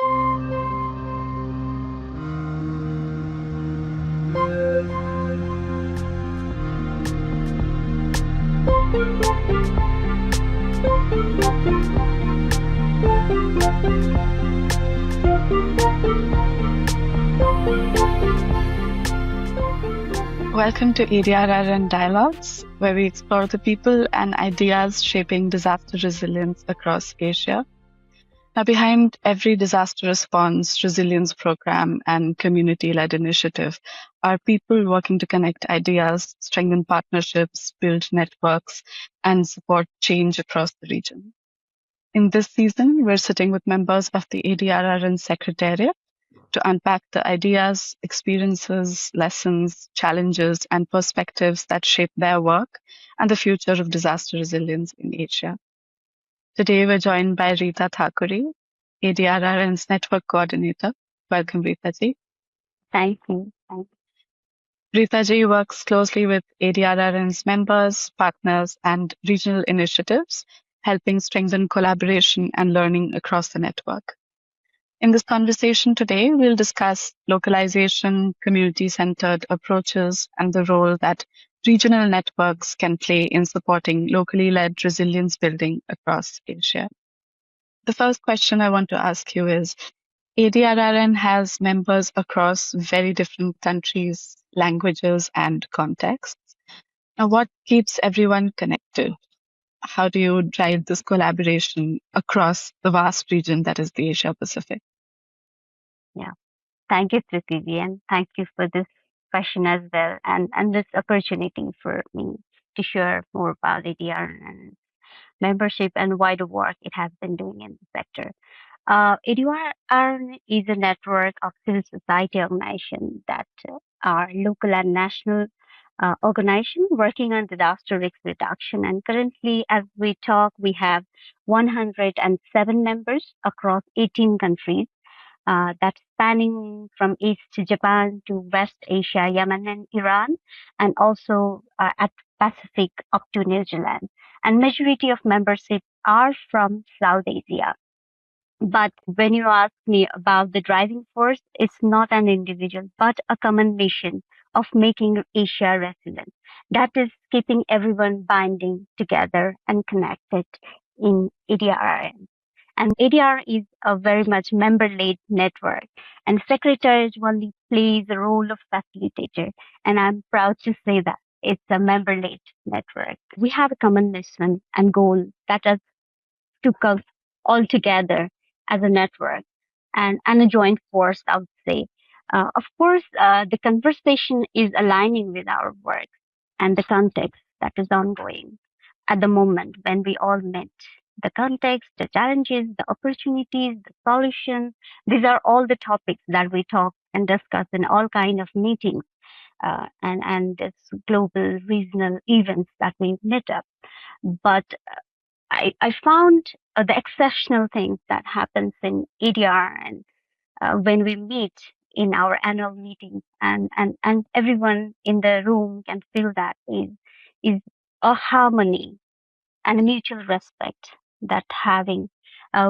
Welcome to ADRRN Dialogues, where we explore the people and ideas shaping disaster resilience across Asia. Now, behind every disaster response, resilience program, and community-led initiative are people working to connect ideas, strengthen partnerships, build networks, and support change across the region. In this season, we're sitting with members of the ADRRN Secretariat to unpack the ideas, experiences, lessons, challenges, and perspectives that shape their work and the future of disaster resilience in Asia. Today, we're joined by Rita Thakuri, ADRRN's Network Coordinator. Welcome, Rita ji. Thank you. Rita ji works closely with ADRRN's members, partners, and regional initiatives, helping strengthen collaboration and learning across the network. In this conversation today, we'll discuss localization, community-centered approaches, and the role that regional networks can play in supporting locally led resilience building across Asia. The first question I want to ask you is, ADRRN has members across very different countries, languages, and contexts. Now, what keeps everyone connected? How do you drive this collaboration across the vast region that is the Asia Pacific? Yeah, thank you, Prithvi, and thank you for this question as well, and this opportunity for me to share more about ADRRN membership and wider work it has been doing in the sector. ADRRN is a network of civil society organizations that are local and national organizations working on disaster risk reduction. And currently, as we talk, we have 107 members across 18 countries. That's spanning from East Japan to West Asia, Yemen and Iran, and also at Pacific up to New Zealand. And majority of membership are from South Asia. But when you ask me about the driving force, it's not an individual, but a common mission of making Asia resilient. That is keeping everyone binding together and connected in ADRRN. And ADR is a very much member-led network, and Secretariat only plays the role of facilitator. And I'm proud to say that it's a member-led network. We have a common mission and goal that is to come all together as a network and a joint force, I would say. Of course, the conversation is aligning with our work and the context that is ongoing at the moment when we all met. The context, the challenges, the opportunities, the solutions. These are all the topics that we talk and discuss in all kinds of meetings and this global regional events that we meet up. But I found the exceptional things that happens in ADR and when we meet in our annual meetings and everyone in the room can feel that is a harmony and a mutual respect that having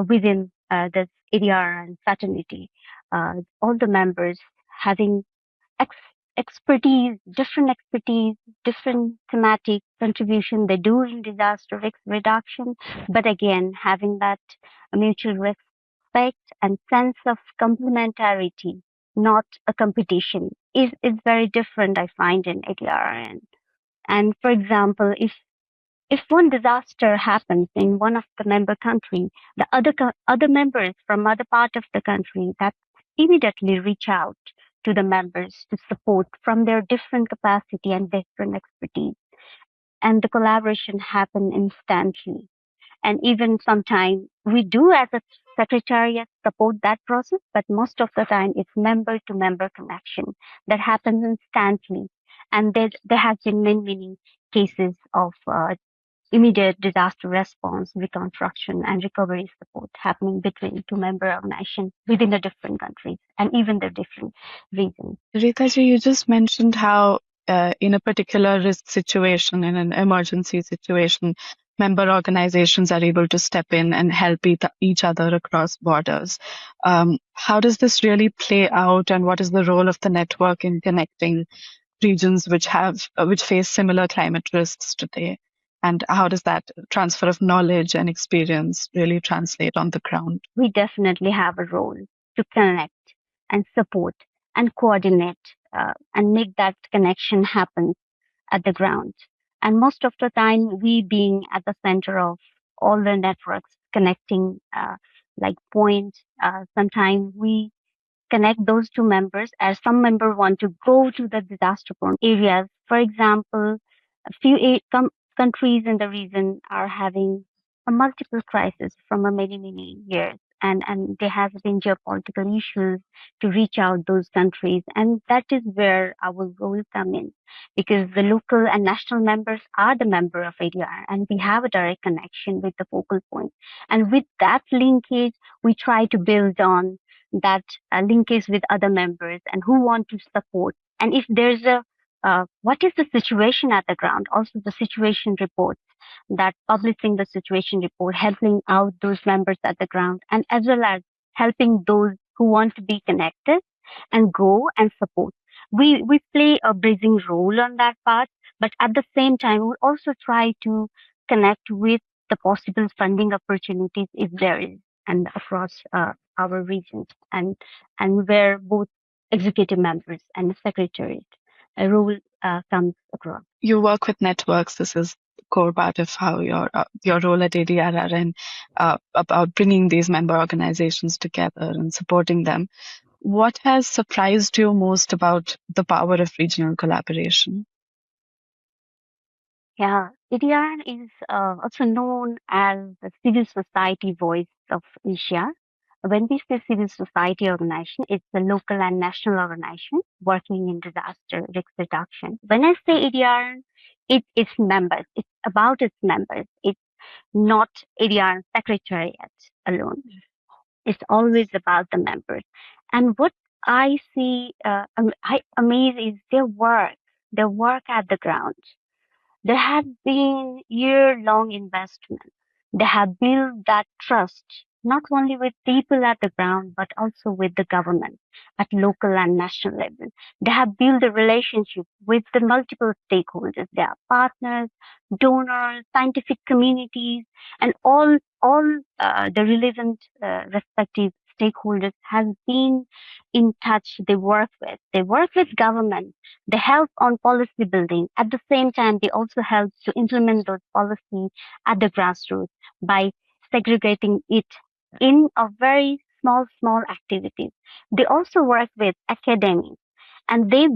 within this ADR and fraternity, all the members having expertise, different thematic contribution they do in disaster risk reduction, but again, having that mutual respect and sense of complementarity, not a competition, is very different, I find, in ADRN. And for example, if one disaster happens in one of the member countries, the other members from other part of the country that immediately reach out to the members to support from their different capacity and different expertise. And the collaboration happen instantly. And even sometimes we do as a secretariat support that process, but most of the time it's member to member connection that happens instantly. And there has been many cases of immediate disaster response, reconstruction, and recovery support happening between two member organizations within the different countries and even the different regions. Rita ji, you just mentioned how in a particular risk situation, in an emergency situation, member organizations are able to step in and help each other across borders. How does this really play out, and what is the role of the network in connecting regions which face similar climate risks today? And how does that transfer of knowledge and experience really translate on the ground? We definitely have a role to connect and support and coordinate and make that connection happen at the ground. And most of the time, we being at the center of all the networks connecting like point, sometimes we connect those two members as some member want to go to the disaster prone areas. For example, a few countries in the region are having a multiple crisis from a many years, and there has been geopolitical issues to reach out those countries, and that is where our role come in, because the local and national members are the member of ADR, and we have a direct connection with the focal point, and with that linkage we try to build on that linkage with other members and who want to support. And if there's a what is the situation at the ground? Also, the situation reports, that publishing the situation report, helping out those members at the ground, and as well as helping those who want to be connected and go and support. We play a bridging role on that part, but at the same time, we also try to connect with the possible funding opportunities if there is, and across our regions, and where both executive members and secretariat a role comes across. You work with networks. This is the core part of how your role at ADRRN about bringing these member organizations together and supporting them. What has surprised you most about the power of regional collaboration? Yeah, ADRN is also known as the civil society voice of Asia. When we say civil society organization, it's a local and national organization working in disaster risk reduction. When I say ADRN, it's its members. It's about its members. It's not ADRN secretariat alone. It's always about the members. And what I see, I amaze is their work at the ground. There have been year-long investment. They have built that trust, not only with people at the ground, but also with the government at local and national level. They have built a relationship with the multiple stakeholders. They are partners, donors, scientific communities, and all the relevant respective stakeholders have been in touch. They work with government, they help on policy building. At the same time, they also help to implement those policies at the grassroots by segregating it in a very small activities. They also work with academics, and they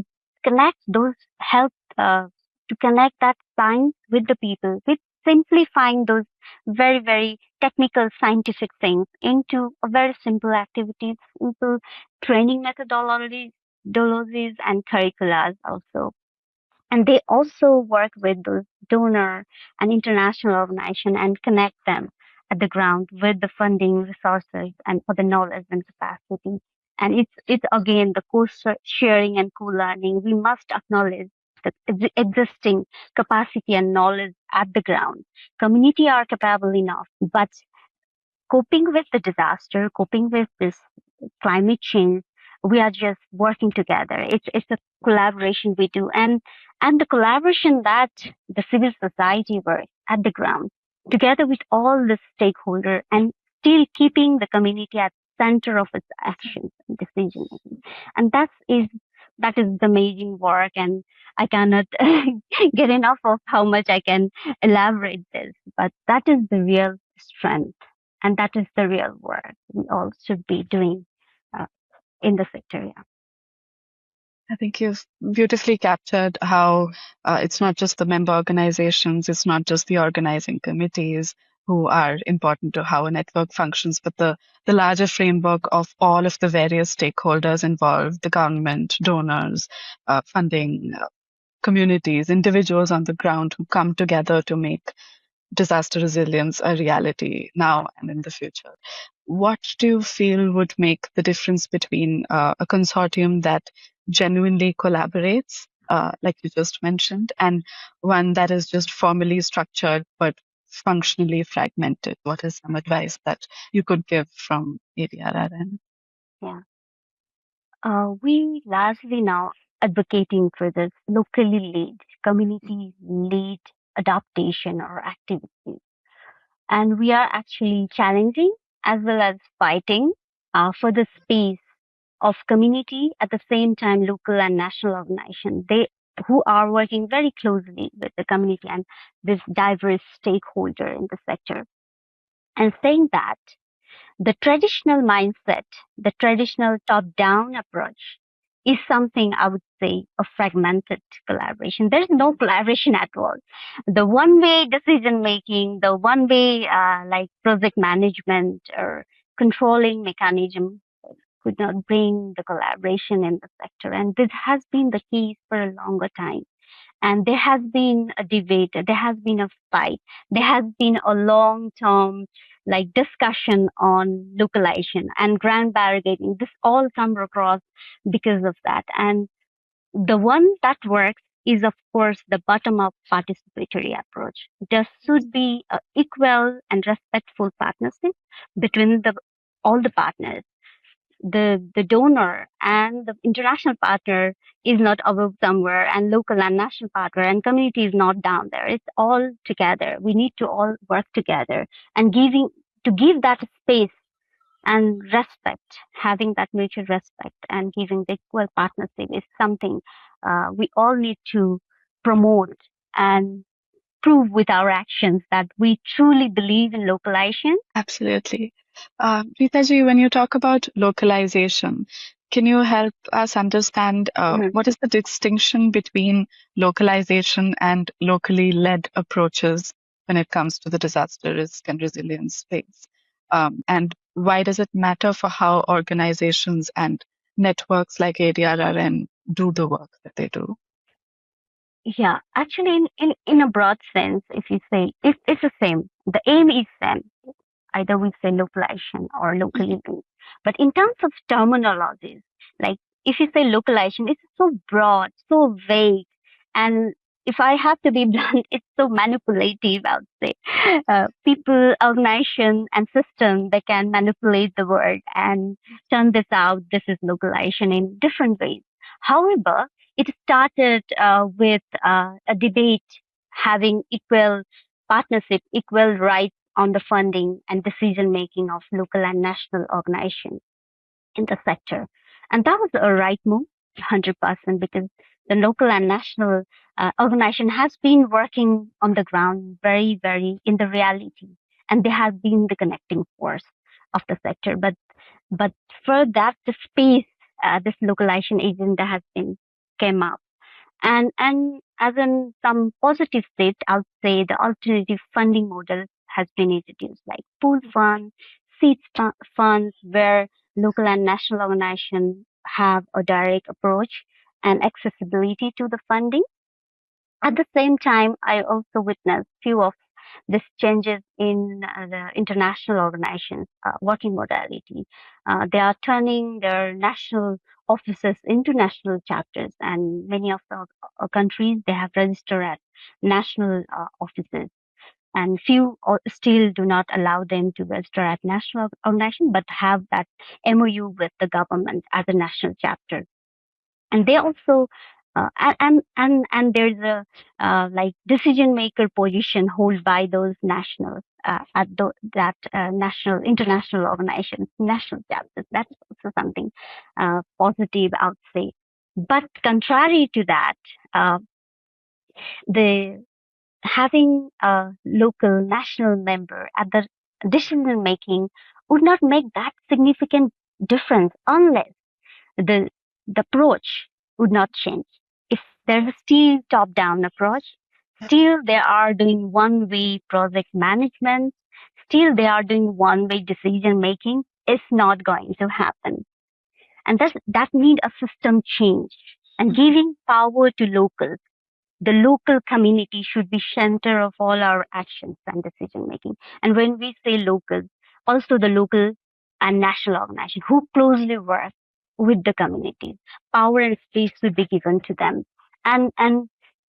connect those help to connect that science with the people, with simplifying those very technical scientific things into a very simple activities, simple training methodologies and curricula also. And they also work with those donor and international organization and connect them at the ground with the funding resources and for the knowledge and capacity. And it's again the sharing and co-learning. We must acknowledge the existing capacity and knowledge at the ground. Community are capable enough, but coping with the disaster, coping with this climate change, we are just working together. It's a collaboration we do, and the collaboration that the civil society works at the ground together with all the stakeholder, and still keeping the community at center of its actions and decision making. And that is the amazing work, and I cannot get enough of how much I can elaborate this, but that is the real strength, and that is the real work we all should be doing in the sector. Yeah. I think you've beautifully captured how it's not just the member organizations, it's not just the organizing committees who are important to how a network functions, but the larger framework of all of the various stakeholders involved, the government, donors, funding, communities, individuals on the ground who come together to make disaster resilience a reality now and in the future. What do you feel would make the difference between a consortium that genuinely collaborates, like you just mentioned, and one that is just formally structured but functionally fragmented? What is some advice that you could give from ADRRN? Yeah. We largely now advocating for this locally led, community led adaptation or activity. And we are actually challenging as well as fighting for the space of community at the same time local and national organizations. They who are working very closely with the community and this diverse stakeholder in the sector. And saying that the traditional mindset, the traditional top-down approach is something I would say a fragmented collaboration. There's no collaboration at all. The one-way decision making, the one-way like project management or controlling mechanism could not bring the collaboration in the sector. And this has been the case for a longer time. And there has been a debate, there has been a fight, there has been a long term like discussion on localization and grand barricading. This all come across because of that. And the one that works is of course the bottom up participatory approach. There should be an equal and respectful partnership between the all the partners. The donor and the international partner is not above somewhere, and local and national partner and community is not down there. It's all together. We need to all work together and give that space and respect, having that mutual respect and giving the equal partnership is something we all need to promote and prove with our actions that we truly believe in localization. Absolutely. Ritaji, when you talk about localization, can you help us understand what is the distinction between localization and locally led approaches when it comes to the disaster risk and resilience space? And why does it matter for how organizations and networks like ADRRN do the work that they do? Yeah, actually, in a broad sense, if you say it's the same, the aim is same. Either we say localization or locally based. But in terms of terminologies, like if you say localization, it's so broad, so vague, and if I have to be blunt, it's so manipulative. I would say people, organization, and system they can manipulate the word and turn this out. This is localization in different ways. However, it started with a debate having equal partnership, equal rights on the funding and decision making of local and national organizations in the sector. And that was a right move, 100%, because the local and national organization has been working on the ground very, very in the reality. And they have been the connecting force of the sector. But for that, the space, this localization agenda has been came up. And as in some positive state, I would say the alternative funding model has been introduced, like pool fund, seed funds, where local and national organizations have a direct approach and accessibility to the funding. At the same time, I also witnessed few of these changes in the international organizations working modality. They are turning their national offices into national chapters, and many of the countries they have registered as national offices. And few still do not allow them to register at national organization, but have that MOU with the government as a national chapter. And they also and there's a like decision maker position held by those national at that national international organizations, national chapters. That's also something positive, I would say. But contrary to that, the having a local national member at the decision making would not make that significant difference unless the the approach would not change. If there's still top-down approach, still they are doing one-way project management, still they are doing one-way decision making, it's not going to happen. And that need a system change and giving power to locals. The local community should be center of all our actions and decision making. And when we say local, also the local and national organization who closely work with the communities. Power and space should be given to them. And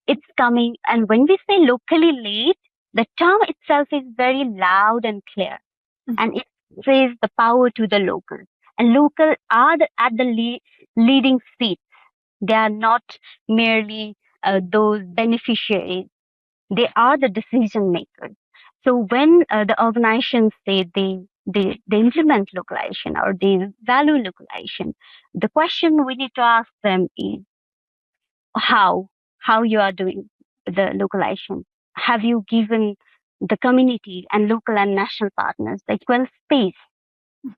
it's coming. And when we say locally led, The term itself is very loud and clear, and it says the power to the local. And local are at the leading seats. They are not merely those beneficiaries. They are the decision makers. So when the organizations say they implement localization or they value localization, the question we need to ask them is how how you are doing the localization. Have you given the community and local and national partners the equal space?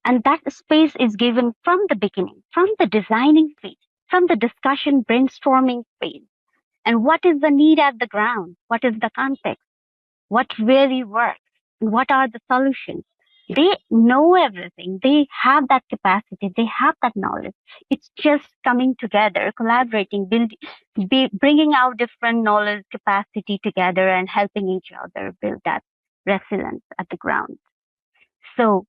And that space is given from the beginning, from the designing phase, from the discussion brainstorming phase. And what is the need at the ground? What is the context? What really works? What are the solutions? They know everything. They have that capacity. They have that knowledge. It's just coming together, collaborating, bringing our different knowledge capacity together and helping each other build that resilience at the ground. So,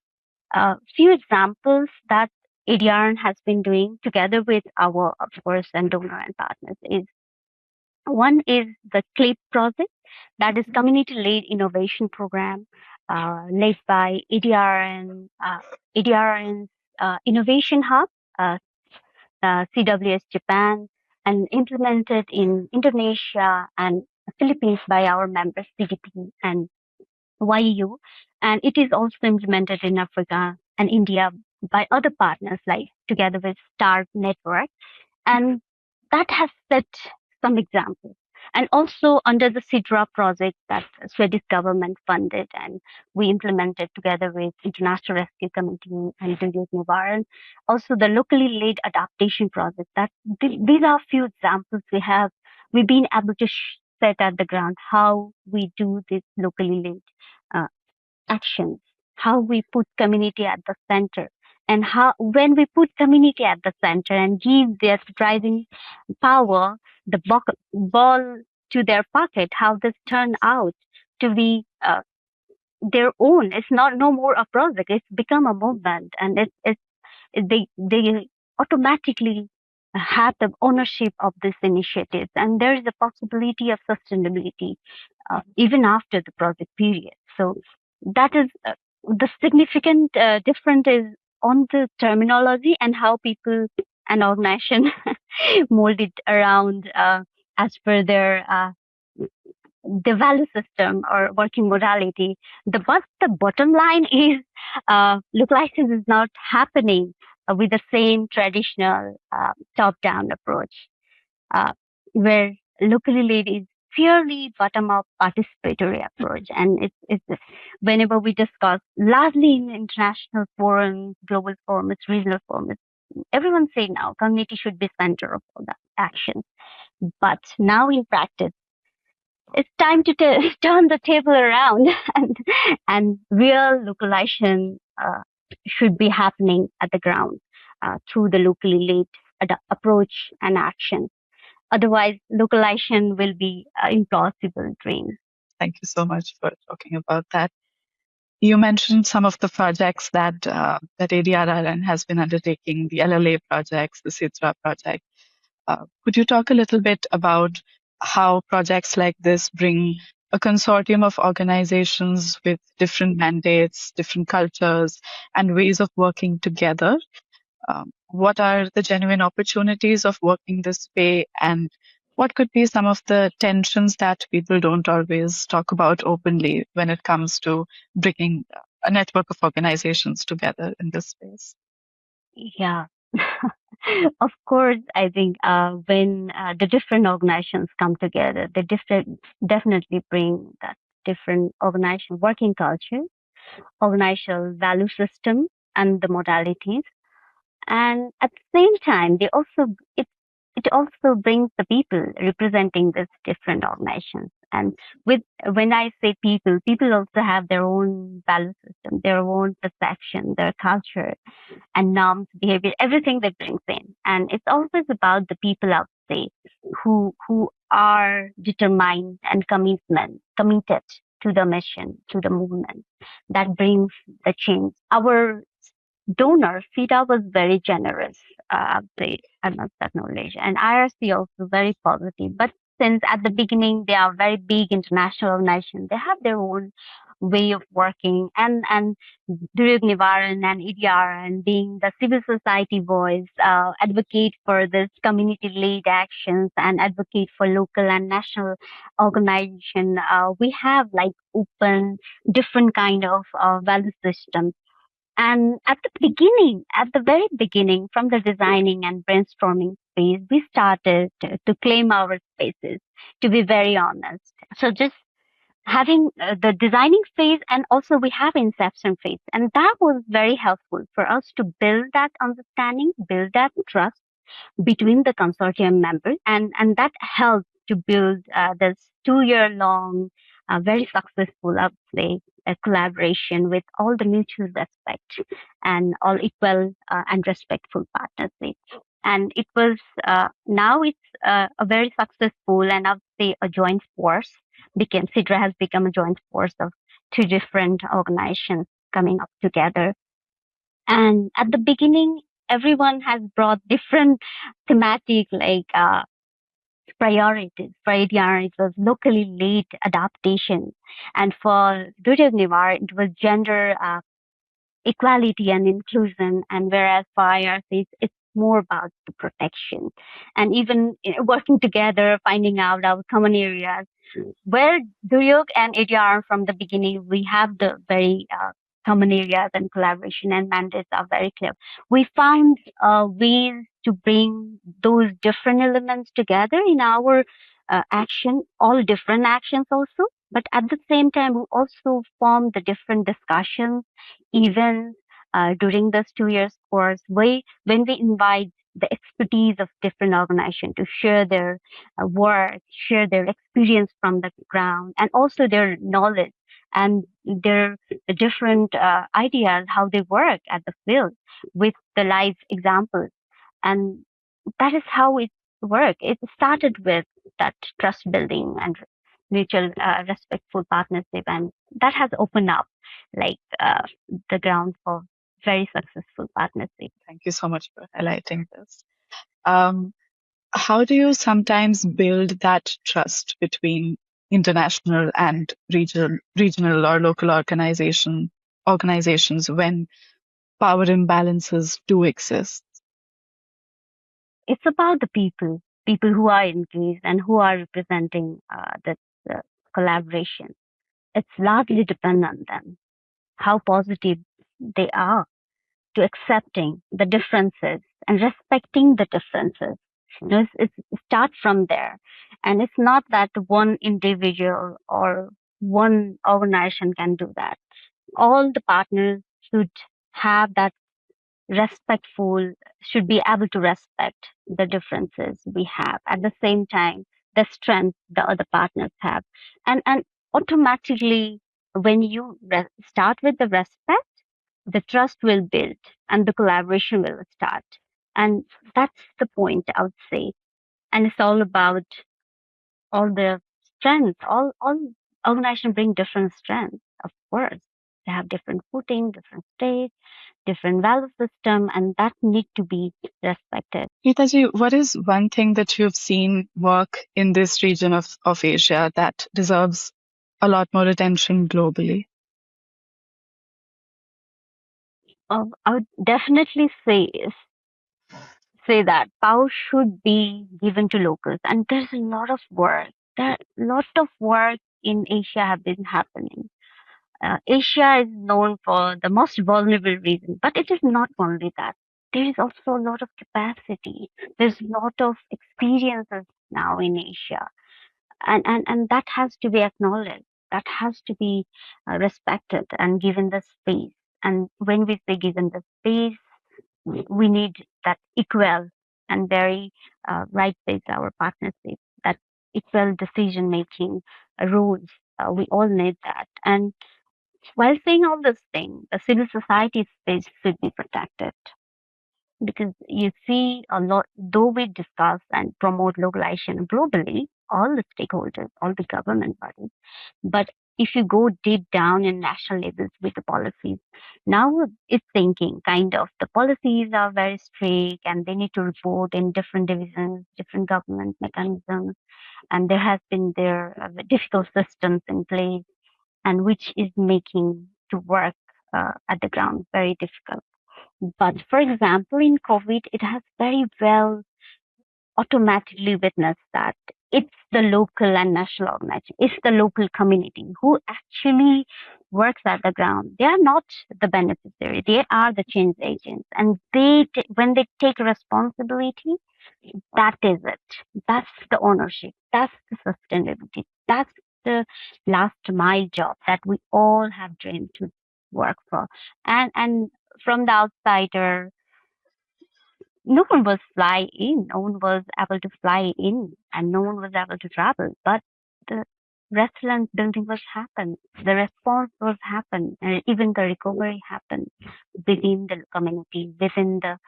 a few examples that ADRN has been doing together with our, of course, and donor and partners is one is the CLAPE project, that is community-led innovation program led by ADRN's Innovation Hub, uh, CWS Japan, and implemented in Indonesia and Philippines by our members CDP and YEU, and it is also implemented in Africa and India by other partners like together with STAR Network, and that has set some examples. And also under the SIDRA project that Swedish government funded and we implemented together with International Rescue Committee and Julius Mubarak. Also the locally led adaptation project. That these are a few examples we've been able to set at the ground how we do this locally led uh, actions, how we put community at the center, and how when we put community at the center and give their driving power, the ball to their pocket, how this turn out to be their own. It's not no more a project. It's become a movement, and they automatically have the ownership of this initiative, and there is a possibility of sustainability even after the project period. So that is the significant difference is on the terminology and how people and organization mold it around as per their the value system or working modality. The bottom line is localization is not happening with the same traditional top-down approach, where locally led is purely bottom-up participatory approach. And it's whenever we discuss, largely in international forums, global forums, regional forums, everyone say now community should be center of all the action. But now in practice, it's time to turn the table around and real localization should be happening at the ground through the locally led approach and action. Otherwise, localization will be an impossible dream. Thank you so much for talking about that. You mentioned some of the projects that ADRRN has been undertaking, the LLA projects, the CITRA project. Could you talk a little bit about how projects like this bring a consortium of organizations with different mandates, different cultures, and ways of working together? What are the genuine opportunities of working this way, and what could be some of the tensions that people don't always talk about openly when it comes to bringing a network of organizations together in this space? Yeah. Of course, I think when the different organizations come together, they definitely bring that different organization working culture, organizational value system, and the modalities. And at the same time, it also brings the people representing these different organizations. And with when I say people also have their own value system, their own perception, their culture, and norms, behavior, everything that brings in. And it's always about the people out there who are determined and committed to the mission, to the movement that brings the change. Our donor, FIDA, was very generous. I must acknowledge, and IRC also very positive. But since at the beginning they are very big international organizations, they have their own way of working, and Durug Nivaran and ADRRN being the civil society voice, advocate for this community-led actions and advocate for local and national organization. We have like open different kind of value systems. And at the beginning, at the very beginning, from the designing and brainstorming phase, we started to claim our spaces, to be very honest. So just having the designing phase, and also we have inception phase. And that was very helpful for us to build that understanding, build that trust between the consortium members, and that helped to build this 2 year long, very successful, I would say, collaboration with all the mutual respect and all equal and respectful partnership. And it was now it's a very successful, and I would say a joint force. Became Sidra has become a joint force of two different organizations coming up together. And at the beginning, everyone has brought different thematic like priorities. For ADR, it was locally led adaptation, and for Durdev Nivar, it was gender equality and inclusion. And whereas for IRC, it's more about the protection, and even working together, finding out our common areas. Where Duryog and ADR from the beginning, we have the very common areas and collaboration and mandates are very clear. We find ways to bring those different elements together in our action, all different actions also. But at the same time, we also form the different discussions, even during this 2 years course, when we invite the expertise of different organizations to share their work, share their experience from the ground, and also their knowledge and their different ideas, how they work at the field with the live examples. And that is how it worked. It started with that trust building and mutual respectful partnership, and that has opened up like the ground for very successful partnership. Thank you so much for highlighting this. Um, how do you sometimes build that trust between international and regional or local organizations when power imbalances do exist? It's about the people who are engaged and who are representing this collaboration. It's largely dependent on them, how positive they are to accepting the differences and respecting the differences. It's start from there, and it's not that one individual or one organization can do that. All the partners should have that respectful, should be able to respect the differences we have. At the same time, the strength the other partners have, and automatically when you start with the respect, the trust will build and the collaboration will start. And that's the point, I would say. And it's all about all the strengths. All organizations bring different strengths, of course. They have different footing, different stage, different value system, and that need to be respected. Ritaji, what is one thing that you've seen work in this region of Asia that deserves a lot more attention globally? I would definitely say that power should be given to locals, and there's a lot of work. There a lot of work in Asia have been happening. Asia is known for the most vulnerable region, but it is not only that. There is also a lot of capacity. There's a lot of experiences now in Asia, and that has to be acknowledged. That has to be respected and given the space. And when we say given the space, we need that equal and very right-based our partnership, that equal decision making rules. We all need that. And while saying all these things, the civil society space should be protected, because you see a lot, though we discuss and promote localization globally, all the stakeholders, all the government bodies, but if you go deep down in national levels with the policies, now it's thinking kind of the policies are very strict and they need to report in different divisions, different government mechanisms, and there has been their difficult systems in place, and which is making to work at the ground very difficult. But for example, in COVID, it has very well automatically witness that it's the local and national organization, it's the local community who actually works at the ground. They are not the beneficiary, they are the change agents. And when they take responsibility, that is it. That's the ownership, that's the sustainability, that's the last mile job that we all have dreamed to work for. And from the outsider, no one was fly in, no one was able to fly in, and no one was able to travel. But the resilience building was happened, the response was happened, and even the recovery happened within the community, within the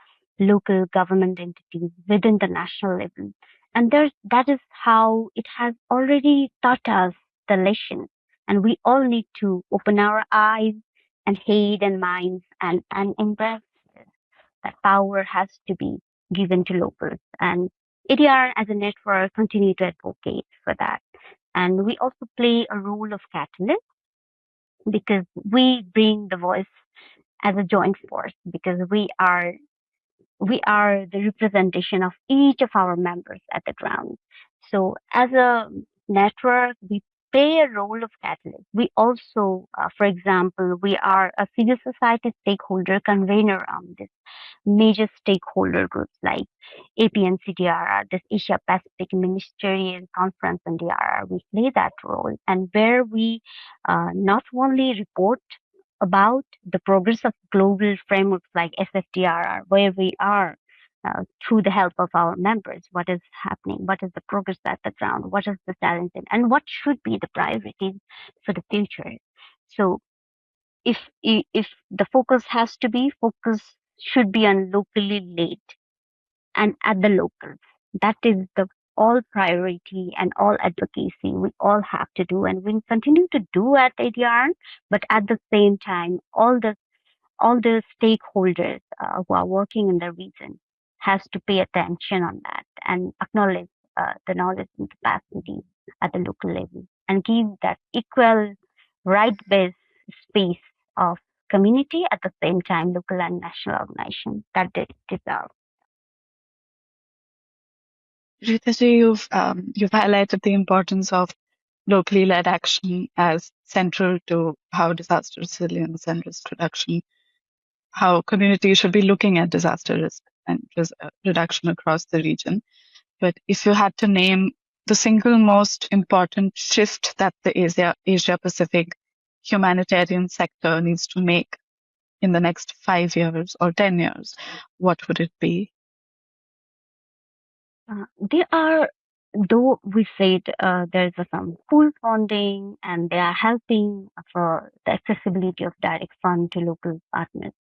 local government entities, within the national level. And that is how it has already taught us the lesson. And we all need to open our eyes and head and minds and embrace that power has to be given to locals. And ADR as a network continue to advocate for that. And we also play a role of catalyst because we bring the voice as a joint force because we are the representation of each of our members at the ground. So as a network, we play a role of catalyst. We also, for example, we are a civil society stakeholder convener on this major stakeholder groups like APNCDRR, this Asia Pacific Ministerial Conference in DRR. We play that role, and where we not only report about the progress of global frameworks like SFDRR, where we are through the help of our members, what is happening, what is the progress at the ground, what is the challenge, and what should be the priorities for the future. So if the focus should be on locally led and at the locals. That is the all priority and all advocacy we all have to do, and we continue to do at ADRN. But at the same time, all the stakeholders who are working in the region has to pay attention on that and acknowledge the knowledge and capacity at the local level and give that equal right-based space of community at the same time local and national organization that they deserve. Ritaji, you've highlighted the importance of locally led action as central to how disaster resilience and risk reduction, how communities should be looking at disaster risk and reduction across the region. But if you had to name the single most important shift that the Asia Pacific humanitarian sector needs to make in the next 5 years or 10 years, what would it be? They are, though we said there's some full funding and they are helping for the accessibility of direct fund to local partners.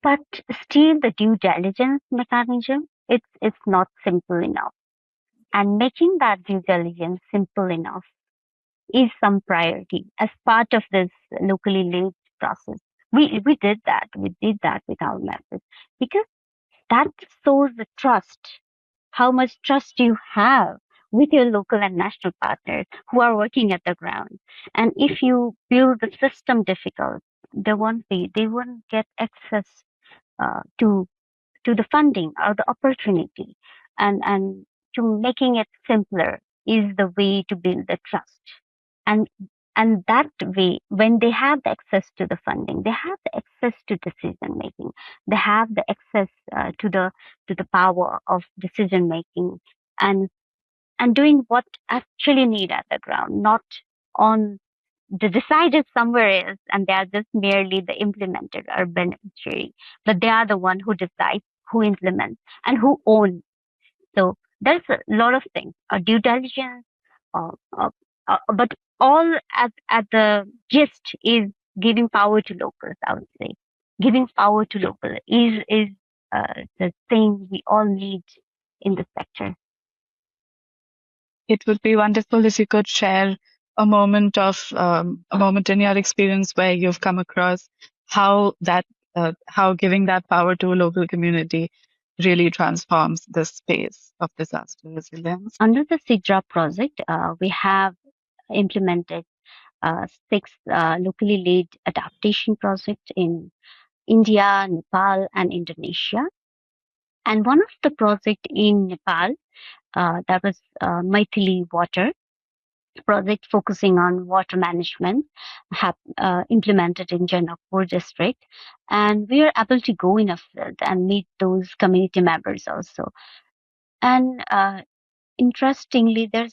But still the due diligence mechanism, it's not simple enough. And making that due diligence simple enough is some priority as part of this locally linked process. We did that. We did that with our methods because that shows the trust, how much trust you have with your local and national partners who are working at the ground. And if you build the system difficult, they won't get access to the funding or the opportunity. And to making it simpler is the way to build the trust. And and that way, when they have the access to the funding, they have the access to decision making, they have the access to the power of decision making, and doing what actually need at the ground, not on the decided somewhere else, and they are just merely the implementer or beneficiary, but they are the one who decides, who implements, and who owns. So there's a lot of things, due diligence, uh, uh, but all at the gist is giving power to locals. I would say giving power to local is the thing we all need in the sector. It would be wonderful if you could share a moment in your experience where you've come across how how giving that power to a local community really transforms the space of disaster resilience? Under the SIDRA project, we have implemented 6 locally led adaptation projects in India, Nepal, and Indonesia. And one of the project in Nepal, that was Maithili Water project focusing on water management, have implemented in Janakpur district. And we are able to go in a field and meet those community members also. And interestingly, there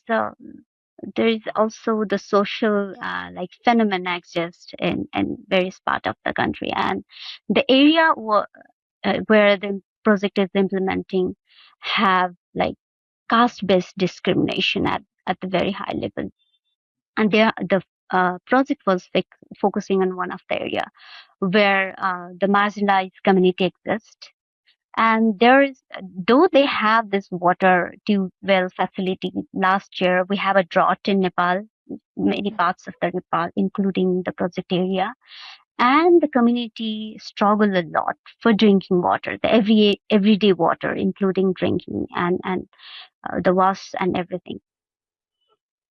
is also the social like phenomena exist in various part of the country, and the area where the project is implementing have like caste-based discrimination at the very high level, and there the project was focusing on one of the area where the marginalized community exists. And there is, though they have this water tube well facility, last year we have a drought in Nepal, many parts of the Nepal, including the project area, and the community struggle a lot for drinking water, the everyday water, including drinking and the wash and everything.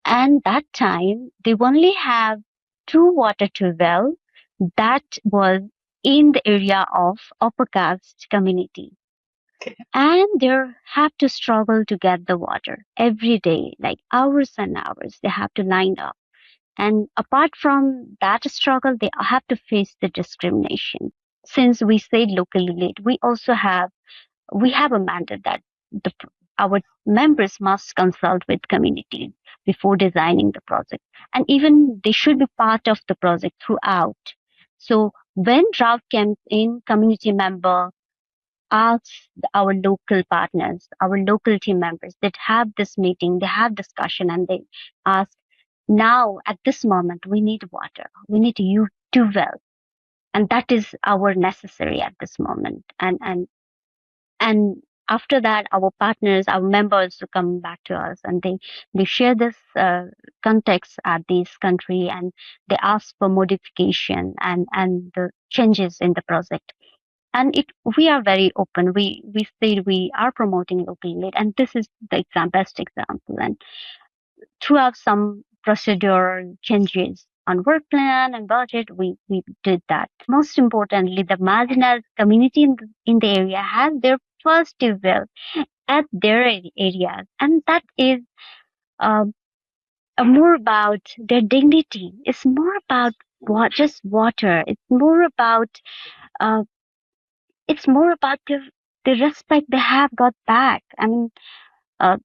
And that time they only have 2 water tube well that was in the area of upper caste community, and they have to struggle to get the water every day, like hours and hours they have to line up. And apart from that struggle, they have to face the discrimination. Since we say locally led, we have a mandate that the our members must consult with communities before designing the project, and even they should be part of the project throughout. So when drought comes in, community member ask our local partners, our local team members that have this meeting, they have discussion, and they ask, now at this moment we need water, we need you do well, and that is our necessary at this moment. And after that, our partners, our members will come back to us, and they share this context at this country, and they ask for modification and the changes in the project. And we are very open. We say we are promoting local aid, and this is the best example. And throughout some procedural changes on work plan and budget, we did that. Most importantly, the marginalized community in the area has their first well at their areas, and that is um, more about their dignity. It's more about just water. Uh, it's more about the respect they have got back. I mean, uh,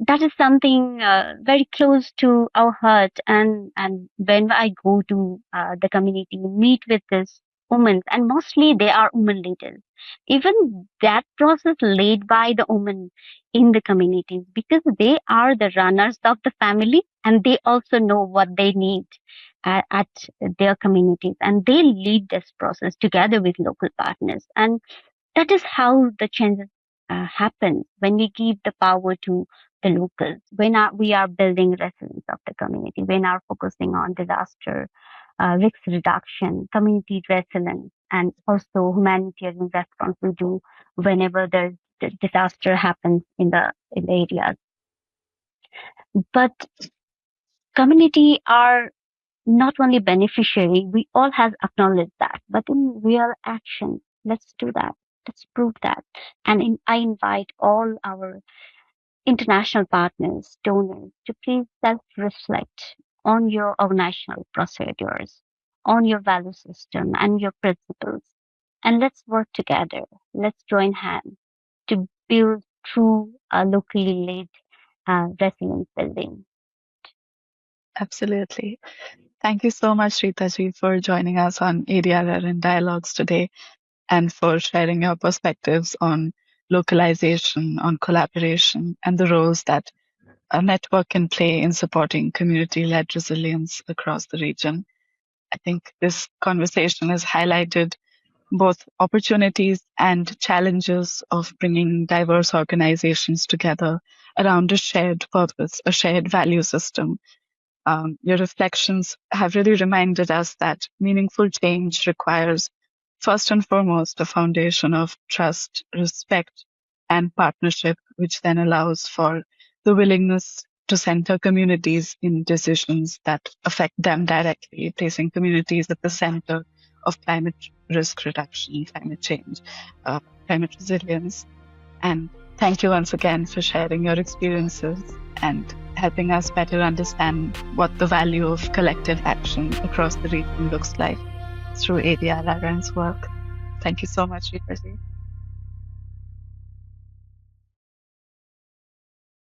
that is something very close to our heart. And when I go to the community, meet with this women, and mostly they are women leaders. Even that process led by the women in the communities, because they are the runners of the family, and they also know what they need at their communities, and they lead this process together with local partners. And that is how the changes happen when we give the power to the locals, when we are building resilience of the community, when are focusing on disaster risk reduction, community resilience, and also humanitarian response we do whenever there's disaster happens in the areas. But community are not only beneficiary, we all have acknowledged that, but in real action, let's do that. Let's prove that. And I invite all our international partners, donors, to please self-reflect on your organizational procedures, on your value system and your principles. And let's work together. Let's join hands to build true locally led resilience building. Absolutely. Thank you so much, Rita ji, for joining us on ADRRN Dialogues today and for sharing your perspectives on localization, on collaboration, and the roles that a network can play in supporting community-led resilience across the region. I think this conversation has highlighted both opportunities and challenges of bringing diverse organizations together around a shared purpose, a shared value system, Your reflections have really reminded us that meaningful change requires, first and foremost, a foundation of trust, respect, and partnership, which then allows for the willingness to center communities in decisions that affect them directly, placing communities at the center of climate risk reduction, climate change, climate resilience. And thank you once again for sharing your experiences and helping us better understand what the value of collective action across the region looks like through ADRRN's work. Thank you so much, Rita.